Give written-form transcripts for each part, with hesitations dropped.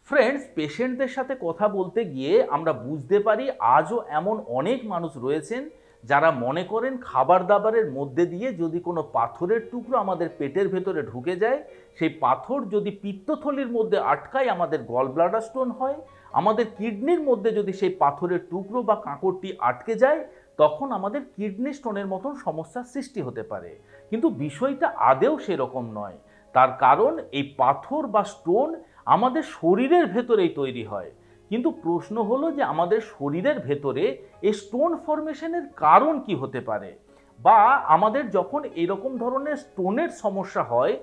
Friends, পেশেন্টদের সাথে কথা বলতে গিয়ে আমরা বুঝতে পারি আজও এমন অনেক মানুষ রয়েছেন যারা মনে করেন খাবার দাবারের মধ্যে দিয়ে যদি কোনো পাথরের টুকরো আমাদের পেটের ভেতরে ঢুকে যায়, সেই পাথর যদি পিত্তথলির মধ্যে আটকায় আমাদের গল ব্লাডার স্টোন হয়। আমাদের কিডনির মধ্যে যদি সেই পাথরের টুকরো বা কাঁকরটি আটকে যায়, তখন আমাদের কিডনি স্টোনের মতন সমস্যার সৃষ্টি হতে পারে। কিন্তু বিষয়টা আদৌ সেরকম নয়। তার কারণ এই পাথর বা স্টোন আমাদের শরীরের ভেতরেই তৈরি হয়। কিন্তু প্রশ্ন হলো যে আমাদের শরীরের ভেতরে এই স্টোন ফরমেশনের কারণ কি হতে পারে, বা আমাদের যখন এরকম ধরনের স্টোনের সমস্যা হয়,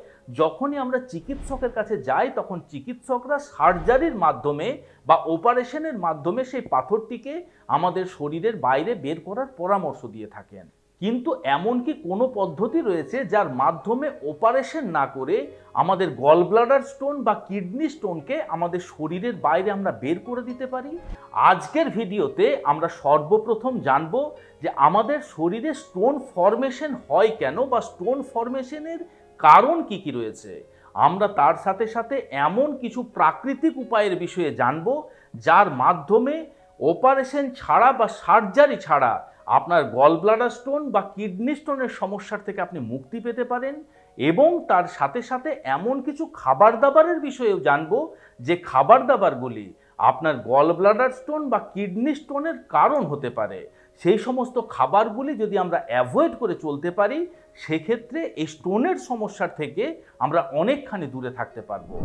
যখনই আমরা চিকিৎসকের কাছে যাই তখন চিকিৎসকরা সার্জারির মাধ্যমে বা অপারেশনের মাধ্যমে সেই পাথরটিকে আমাদের শরীরের বাইরে বের করার পরামর্শ দিয়ে থাকেন। কিন্তু এমন কি কোনো পদ্ধতি রয়েছে যার মাধ্যমে অপারেশন না করে আমাদের গল ব্লাডার স্টোন বা কিডনি স্টোনকে আমাদের শরীরের বাইরে আমরা বের করে দিতে পারি? আজকের ভিডিওতে আমরা সর্বপ্রথম জানব যে আমাদের শরীরে স্টোন ফরমেশন হয় কেন, বা স্টোন ফরমেশনের কারণ কি কি রয়েছে। আমরা তার সাথে সাথে এমন কিছু প্রাকৃতিক উপায়ের বিষয়ে জানব যার মাধ্যমে অপারেশন ছাড়া বা সার্জারি ছাড়া আপনার গল ব্লাডার স্টোন বা কিডনি স্টোনের সমস্যার থেকে আপনি মুক্তি পেতে পারেন। এবং তার সাথে সাথে এমন কিছু খাবার দাবারের বিষয়েও জানবো যে খাবার দাবারগুলি আপনার গল ব্লাডার স্টোন বা কিডনি স্টোনের কারণ হতে পারে। সেই সমস্ত খাবারগুলি যদি আমরা অ্যাভয়েড করে চলতে পারি, সেক্ষেত্রে এই স্টোনের সমস্যার থেকে আমরা অনেকখানি দূরে থাকতে পারবো।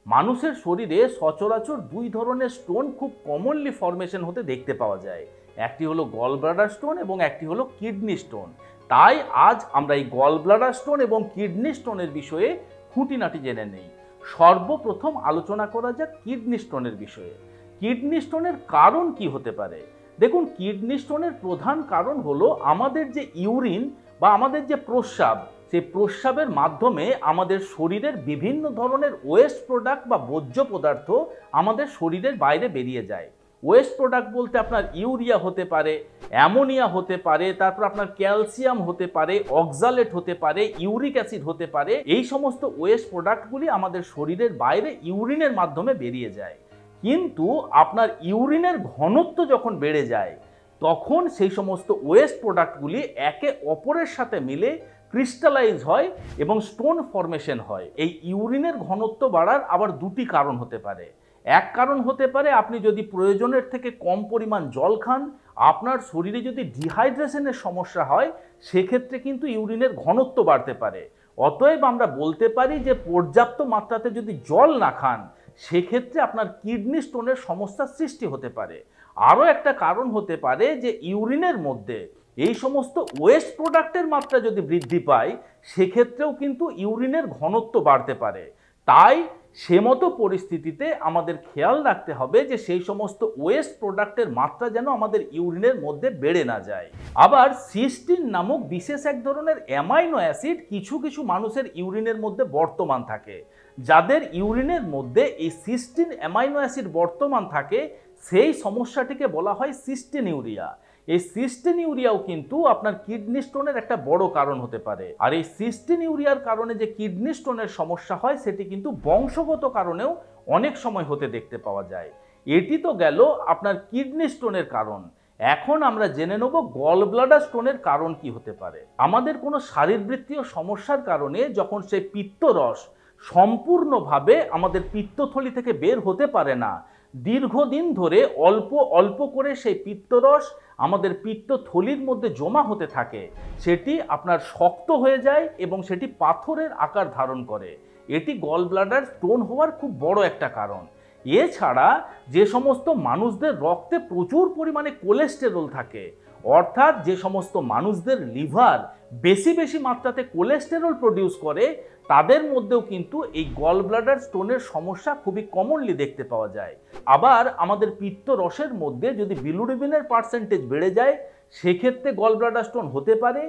মানুষের শরীরে সচরাচর দুই ধরনের স্টোন খুব কমনলি ফরমেশন হতে দেখতে পাওয়া যায়। একটি হলো গল ব্লাডার স্টোন এবং একটি হলো কিডনি স্টোন। তাই আজ আমরা এই গল ব্লাডার স্টোন এবং কিডনি স্টোনের বিষয়ে খুঁটিনাটি জেনে নেই। সর্বপ্রথম আলোচনা করা যাক কিডনি স্টোনের বিষয়ে। কিডনি স্টোনের কারণ কি হতে পারে? দেখুন, কিডনি স্টোনের প্রধান কারণ হলো আমাদের যে ইউরিন বা আমাদের যে প্রস্রাব, সেই প্রস্রাবের মাধ্যমে আমাদের শরীরের বিভিন্ন ধরনের ওয়েস্ট প্রোডাক্ট বা বর্জ্য পদার্থ আমাদের শরীরের বাইরে বেরিয়ে যায়। ওয়েস্ট প্রোডাক্ট বলতে আপনার ইউরিয়া হতে পারে, অ্যামোনিয়া হতে পারে, তারপর আপনার ক্যালসিয়াম হতে পারে, অক্সালেট হতে পারে, ইউরিক অ্যাসিড হতে পারে। এই সমস্ত ওয়েস্ট প্রোডাক্টগুলি আমাদের শরীরের বাইরে ইউরিনের মাধ্যমে বেরিয়ে যায়। কিন্তু আপনার ইউরিনের ঘনত্ব যখন বেড়ে যায়, তখন সেই সমস্ত ওয়েস্ট প্রোডাক্টগুলি একে অপরের সাথে মিলে ক্রিস্টালাইজ হয় এবং স্টোন ফরমেশন হয়। এই ইউরিনের ঘনত্ব বাড়ার আবার দুটি কারণ হতে পারে। এক কারণ হতে পারে আপনি যদি প্রয়োজনের থেকে কম পরিমাণ জল খান, আপনার শরীরে যদি ডিহাইড্রেশনের সমস্যা হয়, সেক্ষেত্রে কিন্তু ইউরিনের ঘনত্ব বাড়তে পারে। অতএব আমরা বলতে পারি যে পর্যাপ্ত মাত্রাতে যদি জল না খান, সেক্ষেত্রে আপনার কিডনি স্টোনের সমস্যার সৃষ্টি হতে পারে। আরও একটা কারণ হতে পারে যে ইউরিনের মধ্যে এই সমস্ত ওয়েস্ট প্রোডাক্টের মাত্রা যদি বৃদ্ধি পায়, সেক্ষেত্রেও কিন্তু ইউরিনের ঘনত্ব বাড়তে পারে। তাই সে মতো পরিস্থিতিতে আমাদের খেয়াল রাখতে হবে যে সেই সমস্ত ওয়েস্ট প্রোডাক্টের মাত্রা যেন আমাদের ইউরিনের মধ্যে বেড়ে না যায়। আবার সিস্টিন নামক বিশেষ এক ধরনের অ্যামাইনো অ্যাসিড কিছু কিছু মানুষের ইউরিনের মধ্যে বর্তমান থাকে। যাদের ইউরিনের মধ্যে এই সিস্টিন অ্যামাইনো অ্যাসিড বর্তমান থাকে, সেই সমস্যাটিকে বলা হয় সিস্টেনিউরিয়া। এই সিস্টেনিউরিয়াও কিন্তু আপনার কিডনি স্টোনের একটা বড় কারণ হতে পারে। আর এই সিস্টেনিউরিয়ার কারণে যে কিডনি স্টোনের সমস্যা হয়, সেটি কিন্তু বংশগত কারণেও অনেক সময় হতে দেখতে পাওয়া যায়। এটি তো গেল আপনার কিডনি স্টোনের কারণ। এখন আমরা জেনে নেব গল ব্লাডার স্টোনের কারণ কি হতে পারে। আমাদের কোনো শারীরবৃত্তীয় সমস্যার কারণে যখন সেই পিত্তরস সম্পূর্ণভাবে আমাদের পিত্তথলি থেকে বের হতে পারে না, দীর্ঘদিন ধরে অল্প অল্প করে সেই পিত্তরস আমাদের পিত্তথলির মধ্যে জমা হতে থাকে, সেটি আপনার শক্ত হয়ে যায় এবং সেটি পাথরের আকার ধারণ করে। এটি গল ব্লাডার স্টোন হওয়ার খুব বড় একটা কারণ। এছাড়া যে সমস্ত মানুষদের রক্তে প্রচুর পরিমাণে কোলেস্টেরল থাকে, অর্থাৎ যে সমস্ত মানুষদের লিভার বেশি বেশি মাত্রাতে কোলেস্টেরল প্রডিউস করে, তাদের মধ্যেও কিন্তু এই গল ব্লাডার স্টোনের সমস্যা খুবই কমনলি দেখতে পাওয়া যায়। আবার আমাদের পিত্তরসের মধ্যে যদি বিলিরুবিনের পার্সেন্টেজ বেড়ে যায়, সেক্ষেত্রে গল ব্লাডার স্টোন হতে পারে।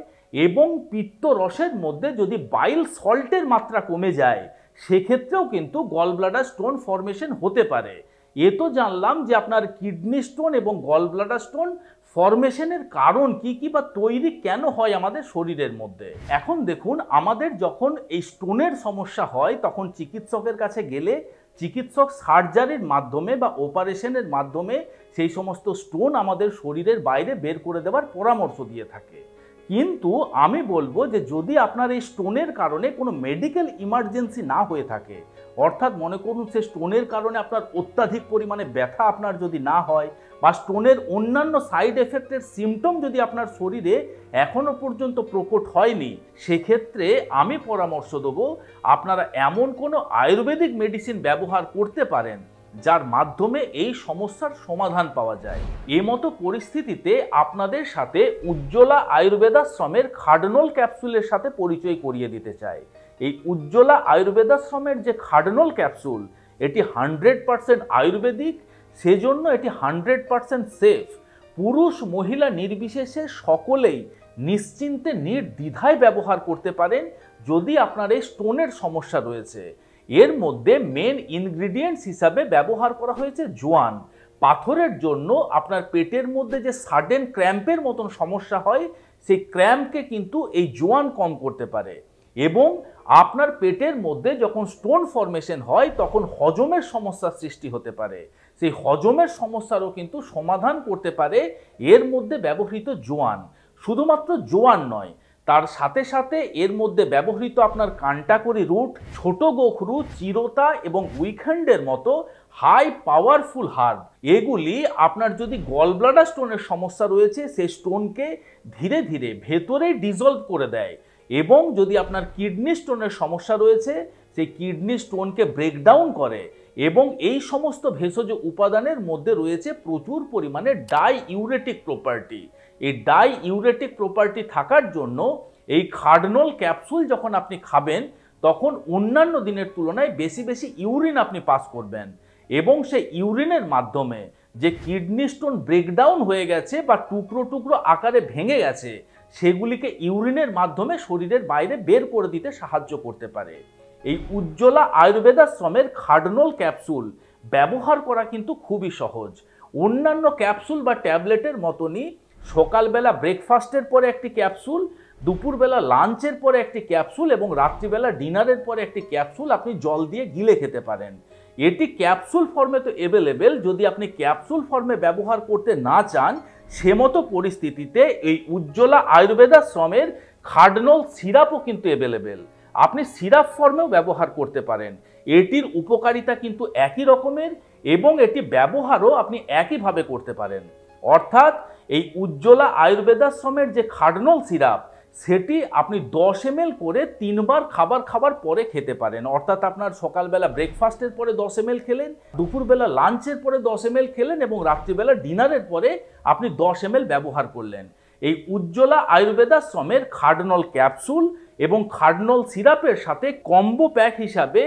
এবং পিত্তরসের মধ্যে যদি বাইল সল্টের মাত্রা কমে যায়, সেক্ষেত্রেও কিন্তু গল ব্লাডার স্টোন ফরমেশন হতে পারে। এ তো জানলাম যে আপনার কিডনি স্টোন এবং গল ব্লাডার স্টোন ফরমেশনের কারণ কি কি বা তৈরি কেন হয় আমাদের শরীরের মধ্যে। এখন দেখুন, আমাদের যখন এই স্টোনের সমস্যা হয়, তখন চিকিৎসকের কাছে গেলে চিকিৎসক সার্জারির মাধ্যমে বা অপারেশনের মাধ্যমে সেই সমস্ত স্টোন আমাদের শরীরের বাইরে বের করে দেওয়ার পরামর্শ দিয়ে থাকে। কিন্তু আমি বলবো যে যদি আপনার এই স্টোনের কারণে কোনো মেডিকেল ইমার্জেন্সি না হয়ে থাকে, অর্থাৎ মনে করুন সে স্টোনের কারণে আপনার অত্যাধিক পরিমাণে ব্যথা আপনার যদি না হয়, বা স্টোনের অন্যান্য সাইড এফেক্টের সিমটম যদি আপনার শরীরে এখনো পর্যন্ত প্রকট হয়নি, সেক্ষেত্রে আমি পরামর্শ দেবো আপনারা এমন কোনো আয়ুর্বেদিক মেডিসিন ব্যবহার করতে পারেন যার মাধ্যমে এই সমস্যার সমাধান পাওয়া যায়। মতো পরিস্থিতিতে আপনাদের সাথে উজ্জ্বলা আয়ুর্বেদাশ্রমের খাডনল ক্যাপসুলের সাথে পরিচয় করিয়ে দিতে চাই। এই উজ্জ্বলা আয়ুর্বেদাশ্রমের যে খাডনল ক্যাপসুল, এটি 100% আয়ুর্বেদিক, সেজন্য এটি 100% সেফ। পুরুষ মহিলা নির্বিশেষে সকলেই নিশ্চিন্তে নির্দ্বিধায় ব্যবহার করতে পারেন যদি আপনার এই স্টোনের সমস্যা রয়েছে। এর মধ্যে মেন ইনগ্রিডিয়েন্টস হিসাবে ব্যবহার করা হয়েছে জোয়ান। পাথরের জন্য আপনার পেটের মধ্যে যে সাডেন ক্র্যাম্পের মতন সমস্যা হয়, সেই ক্র্যাম্পকে কিন্তু এই জোয়ান কম করতে পারে। এবং আপনার পেটের মধ্যে যখন স্টোন ফরমেশন হয় তখন হজমের সমস্যার সৃষ্টি হতে পারে, সেই হজমের সমস্যারও কিন্তু সমাধান করতে পারে এর মধ্যে ব্যবহৃত জোয়ান। শুধুমাত্র জোয়ান নয়, তার সাথে সাথে এর মধ্যে ব্যবহৃত আপনার কান্টাকরি রুট, ছোট গোখরু, চিরতা এবং উইকেন্ডের মতো হাই পাওয়ারফুল হার্ব, এগুলি আপনার যদি গল ব্লাডার স্টোনের সমস্যা রয়েছে সেই স্টোনকে ধীরে ধীরে ভেতরে ডিজলভ করে দেয়। এবং যদি আপনার কিডনি স্টোনের সমস্যা রয়েছে সেই কিডনি স্টোনকে ব্রেকডাউন করে। এবং এই সমস্ত ভেষজ উপাদানের মধ্যে রয়েছে প্রচুর পরিমাণে ডাইইউরেটিক প্রপার্টি। এই ডাইইউরেটিক প্রপার্টি থাকার জন্য এই খাডনল ক্যাপসুল যখন আপনি খাবেন তখন অন্যান্য দিনের তুলনায় বেশি বেশি ইউরিন আপনি পাস করবেন, এবং সেই ইউরিনের মাধ্যমে যে কিডনি স্টোন ব্রেকডাউন হয়ে গেছে বা টুকরো টুকরো আকারে ভেঙে গেছে সেগুলিকে ইউরিনের মাধ্যমে শরীরের বাইরে বের করে দিতে সাহায্য করতে পারে। এই উজ্জ্বলা আয়ুর্বেদাশ্রমের খাডনল ক্যাপসুল ব্যবহার করা কিন্তু খুবই সহজ। অন্যান্য ক্যাপসুল বা ট্যাবলেটের মতনই সকালবেলা ব্রেকফাস্টের পরে একটি ক্যাপসুল, দুপুরবেলা লাঞ্চের পরে একটি ক্যাপসুল এবং রাত্রিবেলা ডিনারের পরে একটি ক্যাপসুল আপনি জল দিয়ে গিলে খেতে পারেন। এটি ক্যাপসুল ফর্মে তো অ্যাভেলেবেল। যদি আপনি ক্যাপসুল ফর্মে ব্যবহার করতে না চান, সে মতো পরিস্থিতিতে এই উজ্জ্বলা আয়ুর্বেদাশ্রমের খাডনল সিরাপও কিন্তু অ্যাভেলেবেল। আপনি সিরাপ ফর্মেও ব্যবহার করতে পারেন। এটির উপকারিতা কিন্তু একই রকমের এবং এটি ব্যবহারও আপনি একইভাবে করতে পারেন। অর্থাৎ এই উজ্জ্বলা আয়ুর্বেদাশ্রমের যে খাডনল সিরাপ, সেটি আপনি 10 ml করে 3 বার খাবার পরে খেতে পারেন। অর্থাৎ আপনার সকালবেলা ব্রেকফাস্টের পরে 10 ml খেলেন, দুপুরবেলা লাঞ্চের পরে 10 ml খেলেন এবং রাত্রিবেলা ডিনারের পরে আপনি 10 ml ব্যবহার করলেন। এই উজ্জ্বলা আয়ুর্বেদাশ্রমের খাডনল ক্যাপসুল এবং খাডনল সিরাপের সাথে কম্বো প্যাক হিসাবে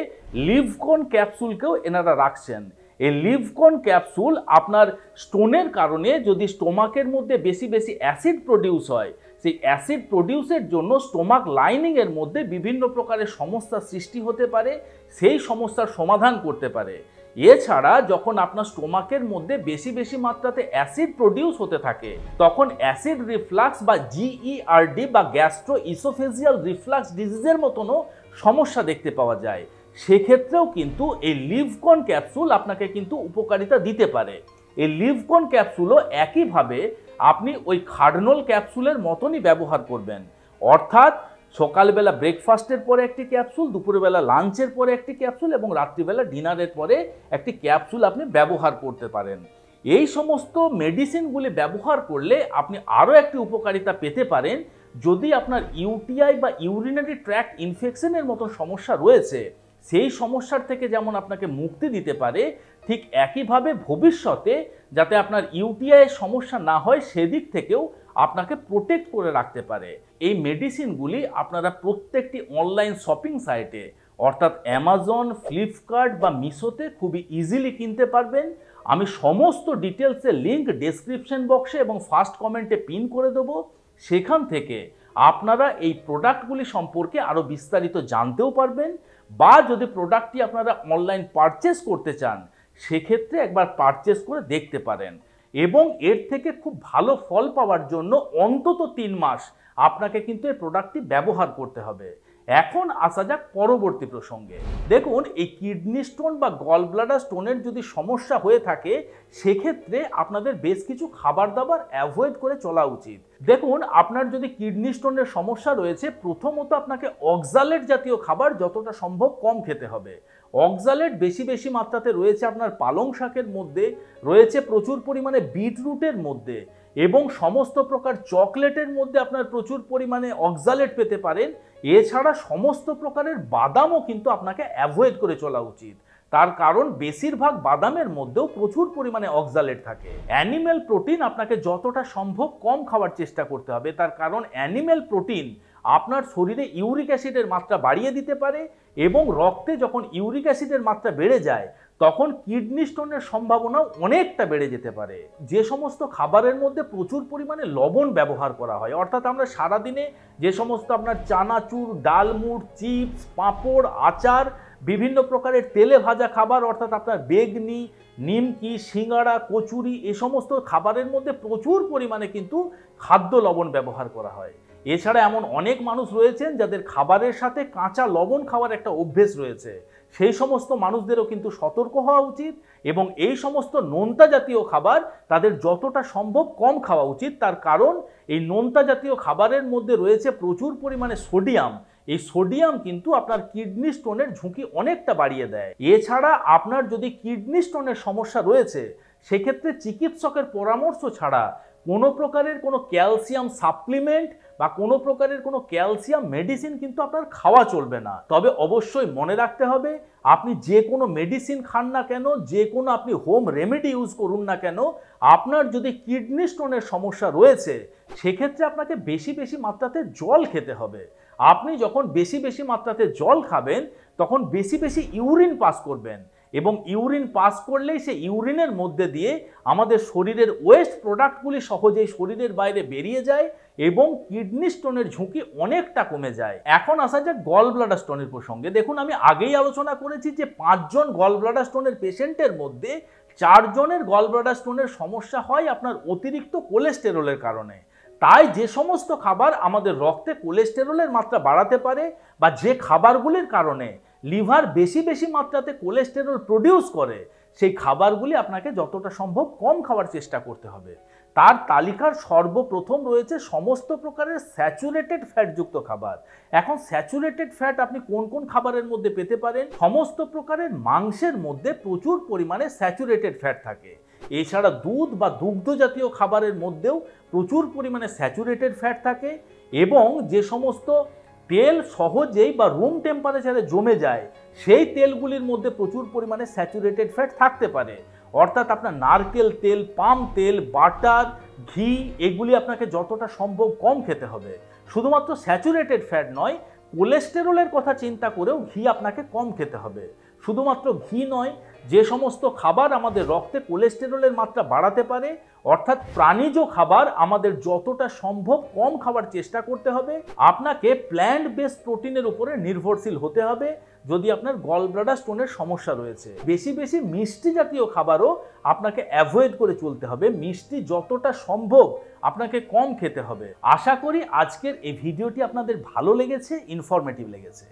লিভকন ক্যাপসুলকেও এনারা রাখছেন। এই লিভকন ক্যাপসুল আপনার স্টোনের কারণে যদি স্টোমাকের মধ্যে বেশি বেশি অ্যাসিড প্রডিউস হয়, সেই অ্যাসিড প্রডিউসের জন্য স্টোমাক লাইনিংয়ের মধ্যে বিভিন্ন প্রকারের সমস্যার সৃষ্টি হতে পারে, সেই সমস্যার সমাধান করতে পারে। এছাড়া যখন আপনার স্টোমাকের মধ্যে বেশি বেশি মাত্রাতে অ্যাসিড প্রডিউস হতে থাকে তখন অ্যাসিড রিফ্লাক্স বা GERD বা গ্যাস্ট্রো ইসোফেজিয়াল রিফ্লাক্স ডিজিজের মতনও সমস্যা দেখতে পাওয়া যায়। সেক্ষেত্রেও কিন্তু এই লিভকন ক্যাপসুল আপনাকে কিন্তু উপকারিতা দিতে পারে। এই লিভকন ক্যাপসুলও একইভাবে আপনি ওই খাডনল ক্যাপসুলের মতনই ব্যবহার করবেন। অর্থাৎ সকালবেলা ব্রেকফাস্টের পরে একটি ক্যাপসুল, দুপুরবেলা লাঞ্চের পরে একটি ক্যাপসুল এবং রাত্রিবেলা ডিনারের পরে একটি ক্যাপসুল আপনি ব্যবহার করতে পারেন। এই সমস্ত মেডিসিনগুলি ব্যবহার করলে আপনি আরও একটি উপকারিতা পেতে পারেন। যদি আপনার ইউটিআই বা ইউরিনারি ট্র্যাক্ট ইনফেকশনের মতো সমস্যা রয়েছে, সেই সমস্যার থেকে যেমন আপনাকে মুক্তি দিতে পারে, ঠিক একইভাবে ভবিষ্যতে যাতে আপনার ইউটিআই এর সমস্যা না হয় সেদিক থেকেও আপনাকে প্রোটেক্ট করে রাখতে পারে। এই মেডিসিনগুলি আপনারা প্রত্যেকটি অনলাইন শপিং সাইটে অর্থাৎ অ্যামাজন, ফ্লিপকার্ট বা মিশোতে খুবই ইজিলি কিনতে পারবেন। আমি সমস্ত ডিটেলসের লিঙ্ক ডেসক্রিপশন বক্সে এবং ফার্স্ট কমেন্টে পিন করে দেবো। সেখান থেকে আপনারা এই প্রোডাক্টগুলি সম্পর্কে আরও বিস্তারিত জানতেও পারবেন, বা যদি প্রোডাক্টটি আপনারা অনলাইন পারচেস করতে চান সেক্ষেত্রে একবার পারচেস করে দেখতে পারেন। এবং এর থেকে খুব ভালো ফল পাওয়ার জন্য অন্তত 3 মাস আপনাকে কিন্তু এই প্রোডাক্টটি ব্যবহার করতে হবে। এখন আসা যাক পরবর্তী প্রসঙ্গে। দেখুন, এই কিডনি স্টোন বা গল ব্লাডার স্টোনের যদি সমস্যা হয়ে থাকে সেক্ষেত্রে আপনাদের বেশ কিছু খাবার দাবার অ্যাভয়েড করে চলা উচিত। দেখুন, আপনার যদি কিডনি স্টোনের সমস্যা রয়েছে, প্রথমত আপনাকে অক্সালেট জাতীয় খাবার যতটা সম্ভব কম খেতে হবে। অক্সালেট বেশি বেশি মাত্রাতে রয়েছে আপনার পালং শাকের মধ্যে, রয়েছে প্রচুর পরিমাণে বিটরুটের মধ্যে, এবং সমস্ত প্রকার চকলেটের মধ্যে আপনার প্রচুর পরিমাণে অক্সালেট পেতে পারেন। এছাড়া সমস্ত প্রকারের বাদামও কিন্তু আপনাকে অ্যাভয়েড করে চলা উচিত, তার কারণ বেশিরভাগ বাদামের মধ্যেও প্রচুর পরিমাণে অক্সালেট থাকে। অ্যানিম্যাল প্রোটিন আপনাকে যতটা সম্ভব কম খাওয়ার চেষ্টা করতে হবে, তার কারণ অ্যানিম্যাল প্রোটিন আপনার শরীরে ইউরিক অ্যাসিডের মাত্রা বাড়িয়ে দিতে পারে, এবং রক্তে যখন ইউরিক অ্যাসিডের মাত্রা বেড়ে যায় তখন কিডনি স্টোনের সম্ভাবনাও অনেকটা বেড়ে যেতে পারে। যে সমস্ত খাবারের মধ্যে প্রচুর পরিমাণে লবণ ব্যবহার করা হয়, অর্থাৎ আমরা সারাদিনে যে সমস্ত আপনার চানাচুর, ডালমুট, চিপস, পাঁপড়, আচার, বিভিন্ন প্রকারের তেলে ভাজা খাবার, অর্থাৎ আপনার বেগনি, নিমকি, সিঙ্গাড়া, কচুরি, এ সমস্ত খাবারের মধ্যে প্রচুর পরিমাণে কিন্তু খাদ্য লবণ ব্যবহার করা হয়। এছাড়া এমন অনেক মানুষ রয়েছেন যাদের খাবারের সাথে কাঁচা লবণ খাওয়ার একটা অভ্যেস রয়েছে, সেই সমস্ত মানুষদেরও কিন্তু সতর্ক হওয়া উচিত, এবং এই সমস্ত নোনতা জাতীয় খাবার তাদের যতটা সম্ভব কম খাওয়া উচিত। তার কারণ এই নোনতা জাতীয় খাবারের মধ্যে রয়েছে প্রচুর পরিমাণে সোডিয়াম। এই সোডিয়াম কিন্তু আপনার কিডনি স্টোনের ঝুঁকি অনেকটা বাড়িয়ে দেয়। এছাড়া আপনার যদি কিডনি স্টোনের সমস্যা রয়েছে সেক্ষেত্রে চিকিৎসকের পরামর্শ ছাড়া কোনো প্রকারের কোনো ক্যালসিয়াম সাপ্লিমেন্ট বা কোনো প্রকারের কোনো ক্যালসিয়াম মেডিসিন কিন্তু আপনার খাওয়া চলবে না। তবে অবশ্যই মনে রাখতে হবে, আপনি যে কোনো মেডিসিন খান না কেন, যে কোনো আপনি হোম রেমেডি ইউজ করুন না কেন, আপনার যদি কিডনি স্টোনের সমস্যা রয়েছে সেক্ষেত্রে আপনাকে বেশি বেশি মাত্রাতে জল খেতে হবে। আপনি যখন বেশি বেশি মাত্রাতে জল খাবেন তখন বেশি বেশি ইউরিন পাস করবেন, এবং ইউরিন পাস করলেই সে ইউরিনের মধ্যে দিয়ে আমাদের শরীরের ওয়েস্ট প্রোডাক্টগুলি সহজেই শরীরের বাইরে বেরিয়ে যায় এবং কিডনি স্টোনের ঝুঁকি অনেকটা কমে যায়। এখন আসা যাক গল ব্লাডার স্টোনের প্রসঙ্গে। দেখুন, আমি আগেই আলোচনা করেছি যে 5 জন গল ব্লাডার স্টোনের পেশেন্টের মধ্যে 4 জনের গল ব্লাডার স্টোনের সমস্যা হয় আপনার অতিরিক্ত কোলেস্টেরলের কারণে। তাই যে সমস্ত খাবার আমাদের রক্তে কোলেস্টেরলের মাত্রা বাড়াতে পারে, বা যে খাবারগুলির কারণে লিভার বেশি বেশি মাত্রাতে কোলেস্টেরল প্রডিউস করে, সেই খাবারগুলি আপনাকে যতটা সম্ভব কম খাওয়ার চেষ্টা করতে হবে। তার তালিকার সর্বপ্রথম রয়েছে সমস্ত প্রকারের স্যাচুরেটেড ফ্যাটযুক্ত খাবার। এখন স্যাচুরেটেড ফ্যাট আপনি কোন কোন খাবারের মধ্যে পেতে পারেন? সমস্ত প্রকারের মাংসের মধ্যে প্রচুর পরিমাণে স্যাচুরেটেড ফ্যাট থাকে। এছাড়া দুধ বা দুগ্ধ জাতীয় খাবারের মধ্যেও প্রচুর পরিমাণে স্যাচুরেটেড ফ্যাট থাকে, এবং যে সমস্ত তেল সহজেই বা রুম টেম্পারেচারে জমে যায় সেই তেলগুলির মধ্যে প্রচুর পরিমাণে স্যাচুরেটেড ফ্যাট থাকতে পারে। অর্থাৎ আপনার নারকেল তেল, পাম তেল, বাটার, ঘি, এগুলি আপনাকে যতটা সম্ভব কম খেতে হবে। শুধুমাত্র স্যাচুরেটেড ফ্যাট নয়, কোলেস্টেরলের কথা চিন্তা করেও ঘি আপনাকে কম খেতে হবে। শুধুমাত্র ঘি নয়, যে সমস্ত খাবার আমাদের রক্তে কোলেস্টেরলের মাত্রা বাড়াতে পারে, অর্থাৎ প্রাণীজ খাবার আমাদের যতটা সম্ভব কম খাবার চেষ্টা করতে হবে। আপনাকে প্ল্যান্ট বেসড প্রোটিনের উপরে নির্ভরশীল হতে হবে যদি আপনার গল ব্লাডার স্টোনের সমস্যা রয়েছে। বেশি বেশি মিষ্টি জাতীয় খাবারও আপনাকে অ্যাভয়েড করে চলতে হবে। মিষ্টি যতটা সম্ভব আপনাকে কম খেতে হবে। আশা করি আজকের এই ভিডিওটি আপনাদের ভালো লেগেছে, ইনফরমেটিভ লেগেছে।